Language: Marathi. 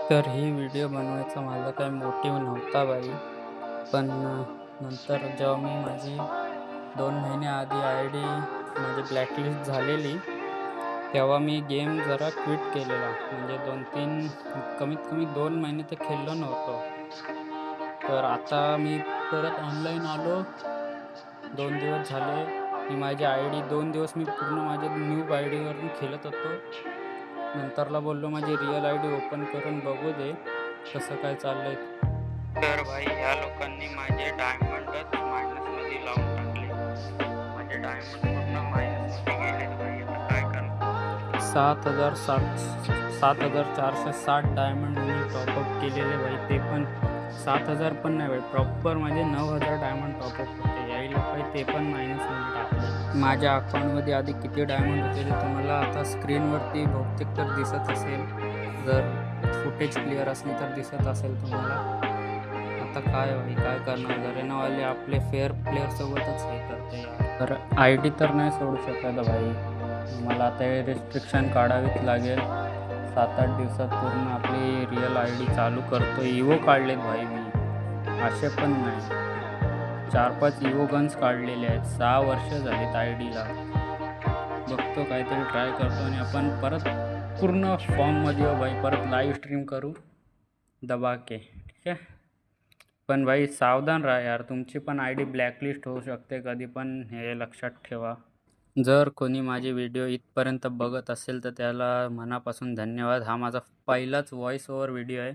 तर ही व्हिडिओ बनवायचा माझा काही मोटिव्ह नव्हता भाई. पण नंतर जेव्हा मी माझी 2 महिन्याआधी आय-डी माझी ब्लॅकलिस्ट झालेली, तेव्हा मी गेम जरा क्विट केलेला. म्हणजे 2-3 कमीत कमी 2 महिने तर खेळलो नव्हतो. तर आता मी परत ऑनलाईन आलो. 2 दिवस झाले. मी माझी आय-डी 2 दिवस मी पूर्ण माझ्या न्यू आय-डीवरून खेळत होतो. नंतरला बोललो माझी रिअल आय-डी ओपन करून बघू दे, कसं काय चाललंय. तर भाई ह्या लोकांनी माझे डायमंडच मायनसमध्ये लावून टाकले. माझे डायमंड पूर्ण मायनसमध्ये गेलेत भाई. आता काय करणार? 7,460 डायमंड मी टॉपअप केलेले भाई. ते पण 7,000 पण नाही भाई, प्रॉपर माझे 9,000 डायमंड टॉपअप होते. याही लोक ते पण मायनसमध्ये टाकले. माझ्या अकाउंटमध्ये आधी किती डायमंड होते ते तुम्हाला आता स्क्रीनवरती बहुतेक तर दिसत असेल. जर फुटेज क्लिअर असली तर दिसत असेल तुम्हाला. आता काय भाई, काय करणार? गरेनावाले आपले फेअर प्लेअरसोबतच हे करते यार. तर आय डी तर नाही सोडू शकत भाई. मला आता हे रिस्ट्रिक्शन काढावीच लागेल. 7-8 दिवसात पूर्ण आपली रिअल आय डी चालू करतो. इवो काढलेत भाई मी, असे पण नाही. 4-5 इवो गन्स काढलेले आहेत. 6 वर्ष झालीत आय डीला. बघतो काहीतरी ट्राय करतो आणि आपण परत पूर्ण फॉर्ममध्ये येऊ भाई. परत लाईव्ह स्ट्रीम करू दबा के, ठीक आहे. पण भाई सावधान राहा यार, तुमची पण आय डी ब्लॅकलिस्ट होऊ शकते कधी पण, हे लक्षात ठेवा. जर कोणी माझे व्हिडिओ इथपर्यंत बघत असेल तर त्याला मनापासून धन्यवाद. हा माझा पहिलाच व्हॉइस ओव्हर व्हिडिओ आहे.